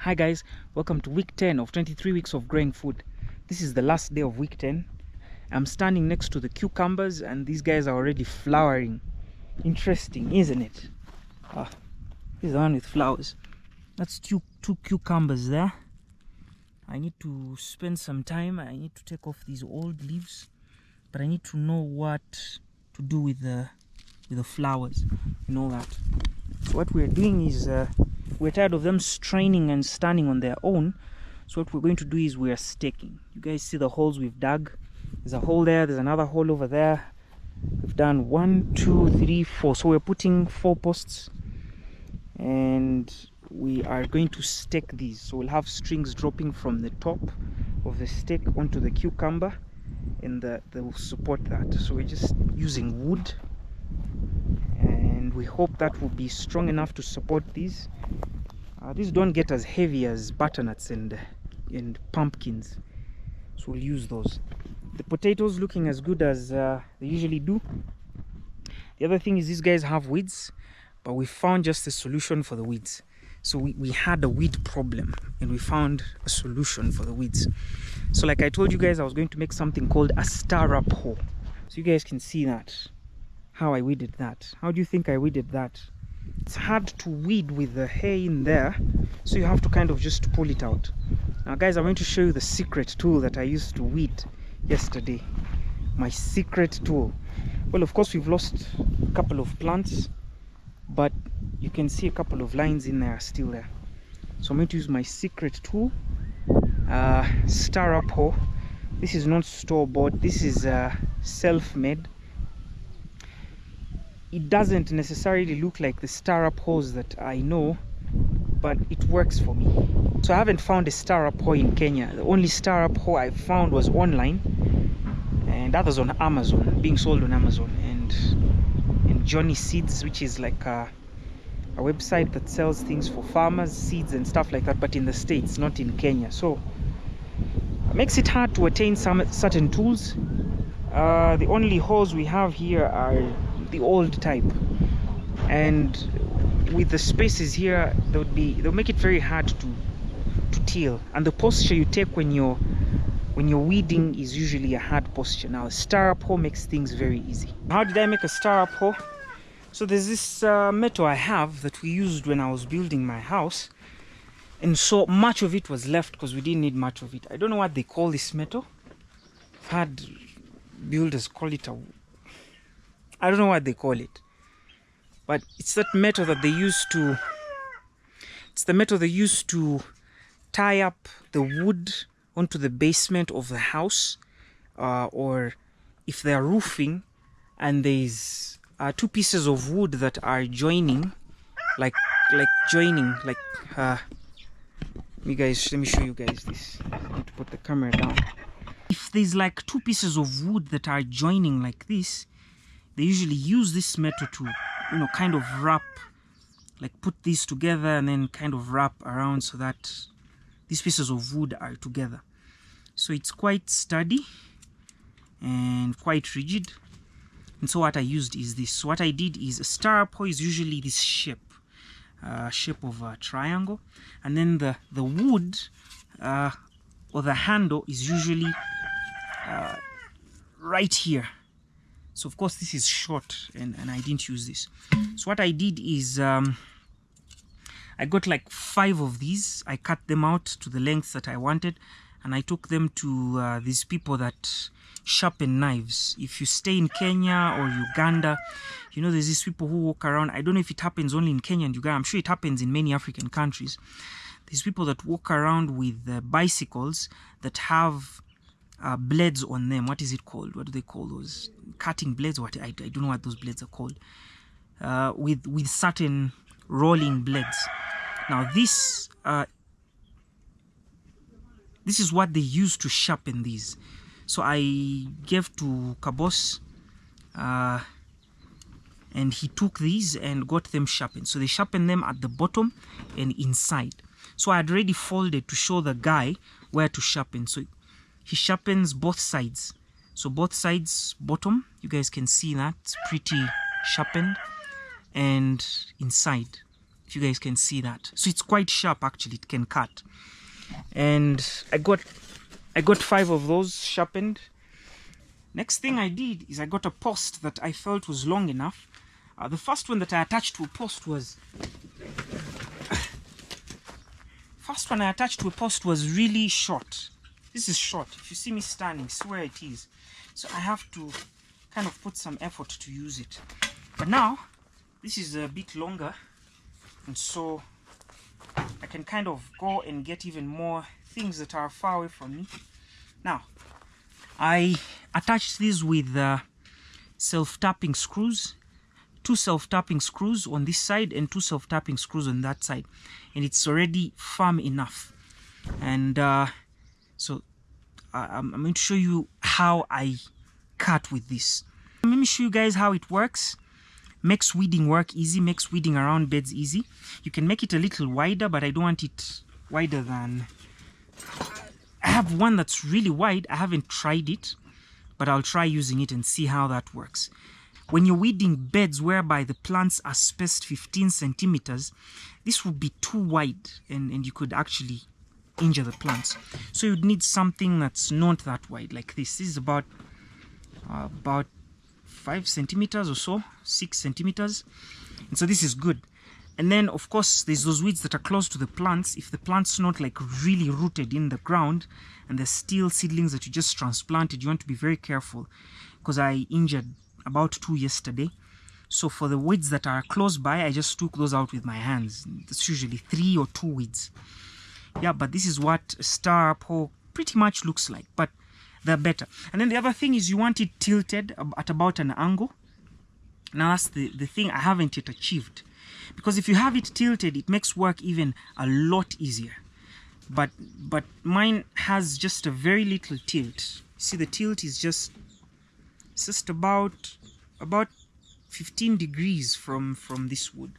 Hi guys, welcome to week 10 of 23 weeks of growing food. This is the last day of week 10. I'm standing next to the cucumbers and these guys are already flowering. Interesting, isn't it? This is the one with flowers. That's two cucumbers there. I need to spend some time. I need to take off these old leaves, but I need to know what to do with the flowers and all that. So what we're doing is we're tired of them straining and standing on their own. So what we're going to do is we're staking. You guys see the holes we've dug? There's a hole there, there's another hole over there. We've done 1, 2, 3, 4. So we're putting 4 posts and we are going to stake these. So we'll have strings dropping from the top of the stake onto the cucumber and they will support that. So we're just using wood and we hope that will be strong enough to support these. These don't get as heavy as butternuts and pumpkins, so we'll use those. The potatoes looking as good as they usually do. The other thing is these guys have weeds, but we found just a solution for the weeds. So we had a weed problem and we found a solution for the weeds. So like I told you guys, I was going to make something called a stir-up hoe. So you guys can see that, how I weeded that. How do you think I weeded that? It's hard to weed with the hay in there, so you have to kind of just pull it out. Now guys, I'm going to show you the secret tool that I used to weed yesterday. My secret tool. Well, of course we've lost a couple of plants, but you can see a couple of lines in there still there. So I'm going to use my secret tool, stir-up hoe. This is not store-bought, this is self-made. It doesn't necessarily look like the stir-up hoes that I know, but it works for me. So I haven't found a stir-up hoe in Kenya. The only stir-up hoe I found was online, and that was on Amazon, being sold on Amazon. And Johnny Seeds, which is like a website that sells things for farmers, seeds and stuff like that, but in the States, not in Kenya. So it makes it hard to attain some certain tools. The only hoes we have here are the old type, and with the spaces here they'll make it very hard to till, and the posture you take when you're weeding is usually a hard posture. Now a stir-up hoe makes things very easy. How did I make a stir-up hoe? So there's this metal I have that we used when I was building my house, and so much of it was left because we didn't need much of it. I don't know what they call this metal. I've had builders call it I don't know what they call it, but it's that metal that they used to, it's the metal they used to tie up the wood onto the basement of the house, or if they're roofing and there's 2 pieces of wood that are joining, like you guys, let me show you guys this. I need to put the camera down. If there's like 2 pieces of wood that are joining like this, they usually use this metal to, kind of wrap, like put these together and then kind of wrap around so that these pieces of wood are together. So it's quite sturdy and quite rigid. And so what I used is this. So what I did is a stir-up hoe is usually this shape of a triangle, and then the wood or the handle is usually right here. So of course this is short and I didn't use this. So what I did is I got like 5 of these. I cut them out to the length that I wanted, and I took them to these people that sharpen knives. If you stay in Kenya or Uganda, there's these people who walk around. I don't know if it happens only in Kenya and Uganda. I'm sure it happens in many African countries. These people that walk around with bicycles that have blades on them. What is it called? What do they call those? Cutting blades? What? I don't know what those blades are called. With certain rolling blades. Now this is what they use to sharpen these. So I gave to Kabos, and he took these and got them sharpened. So they sharpen them at the bottom and inside. So I had already folded to show the guy where to sharpen. So he sharpens both sides. So both sides bottom, you guys can see that it's pretty sharpened, and inside. if you guys can see that. So it's quite sharp actually, it can cut. And I got 5 of those sharpened. Next thing I did is I got a post that I felt was long enough. The first one that I attached to a post was really short. This is short. If you see me standing, see where it is. So I have to kind of put some effort to use it. But now this is a bit longer, and so I can kind of go and get even more things that are far away from me. Now I attached these with self-tapping screws, 2 self-tapping screws on this side and 2 self-tapping screws on that side, and it's already firm enough. And so I'm going to show you how I cut with this. Let me show you guys how it works. Makes weeding work easy, makes weeding around beds easy. You can make it a little wider, but I don't want it wider than... I have one that's really wide. I haven't tried it, but I'll try using it and see how that works. When you're weeding beds whereby the plants are spaced 15 centimeters, this would be too wide, and you could actually injure the plants. So you'd need something that's not that wide, like this. This is about 5 centimeters or so, 6 centimeters. And so this is good. And then of course there's those weeds that are close to the plants. If the plant's not like really rooted in the ground and there's still seedlings that you just transplanted, you want to be very careful, because I injured about 2 yesterday. So for the weeds that are close by, I just took those out with my hands. It's usually 3 or 2 weeds. Yeah, but this is what a star pole pretty much looks like, but they're better. And then the other thing is you want it tilted at about an angle. Now that's the thing I haven't yet achieved, because if you have it tilted, it makes work even a lot easier. But mine has just a very little tilt. See, the tilt is just about 15 degrees from this wood.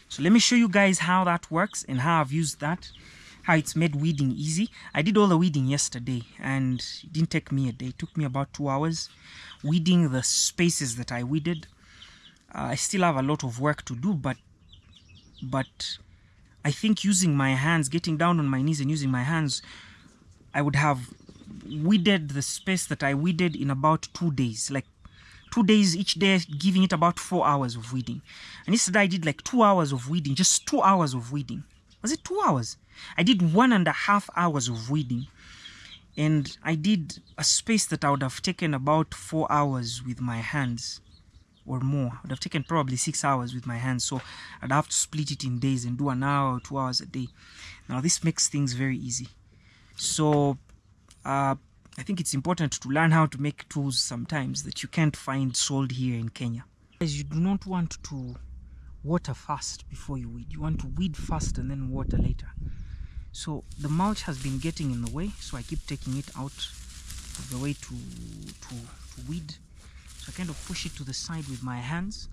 So let me show you guys how that works and how I've used that, how it's made weeding easy. I did all the weeding yesterday and it didn't take me a day. It took me about 2 hours weeding the spaces that I weeded. I still have a lot of work to do, but I think using my hands, getting down on my knees and using my hands, I would have weeded the space that I weeded in about 2 days. Like 2 days each day, giving it about 4 hours of weeding. And yesterday I did like 2 hours of weeding, just 2 hours of weeding. Was it 2 hours? I did 1.5 hours of weeding. And I did a space that I would have taken about 4 hours with my hands or more. I would have taken probably 6 hours with my hands. So I'd have to split it in days and do 1 hour or 2 hours a day. Now this makes things very easy. So I think it's important to learn how to make tools sometimes that you can't find sold here in Kenya. You do not want to water fast before you weed. You want to weed first and then water later. So the mulch has been getting in the way, so I keep taking it out of the way to weed. So I kind of push it to the side with my hands.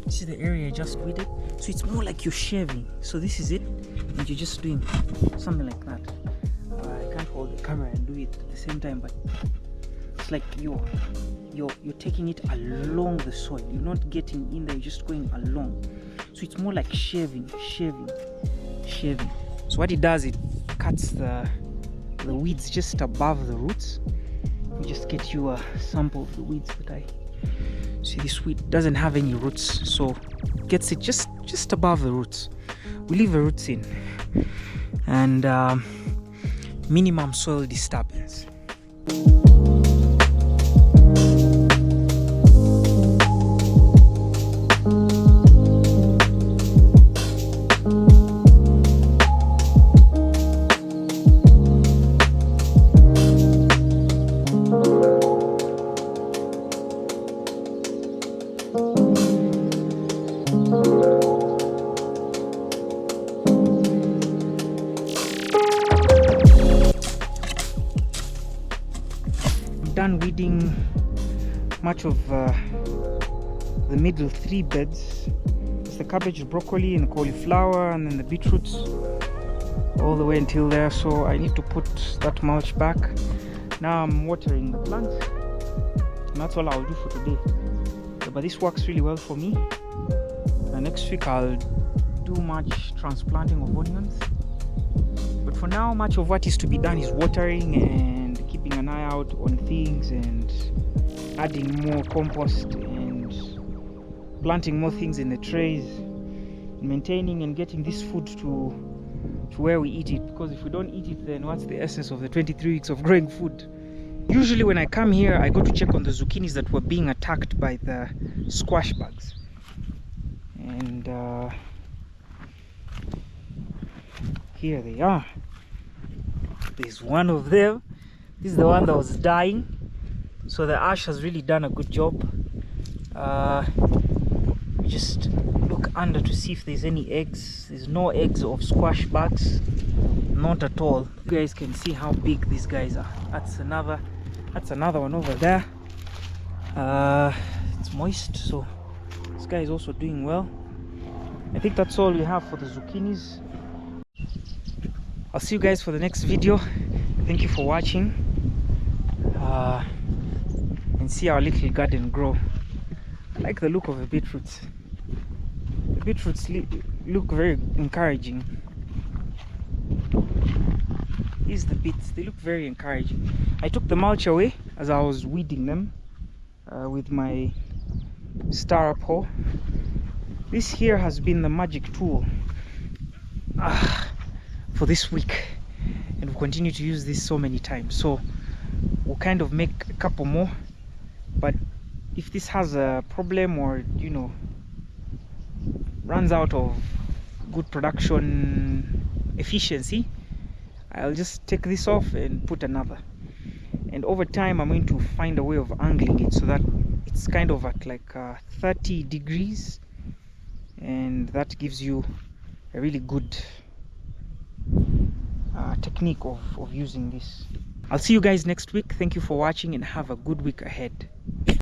See the area I just weeded? So it's more like you're shaving. So this is it, and you're just doing something like that. I can't hold the camera and do it at the same time, but it's like you're taking it along the soil. You're not getting in there, you're just going along. So it's more like shaving. So what it does, it cuts the weeds just above the roots. We just get you a sample of the weeds that I see. This weed doesn't have any roots, so gets it just above the roots. We leave the roots in, and minimum soil disturbance. Done weeding much of the the middle 3 beds. It's the cabbage, broccoli, and the cauliflower, and then the beetroots, all the way until there. So I need to put that mulch back. Now I'm watering the plants, and that's all I'll do for today. But this works really well for me. Next week I'll do much transplanting of onions, but for now much of what is to be done is watering and keeping an eye out on things and adding more compost and planting more things in the trays, maintaining and getting this food to where we eat it, because if we don't eat it, then what's the essence of the 23 weeks of growing food? Usually when I come here, I go to check on the zucchinis that were being attacked by the squash bugs, and here they are. There's one of them. This is the one that was dying, so the ash has really done a good job. We just look under to see if there's any eggs. There's no eggs of squash bugs, not at all. You guys can see how big these guys are. That's another one over there. It's moist, so this guy is also doing well. I think that's all we have for the zucchinis. I'll see you guys for the next video. Thank you for watching, and see our little garden grow. I like the look of the beetroots. The beetroots look very encouraging. Here's the bits, they look very encouraging. I took the mulch away as I was weeding them with my star up hoe. This here has been the magic tool for this week, and we'll continue to use this so many times. So we'll kind of make a couple more, but if this has a problem, or you know, runs out of good production efficiency, I'll just take this off and put another. And over time I'm going to find a way of angling it so that it's kind of at like 30 degrees, and that gives you a really good technique of using this. I'll see you guys next week. Thank you for watching and have a good week ahead.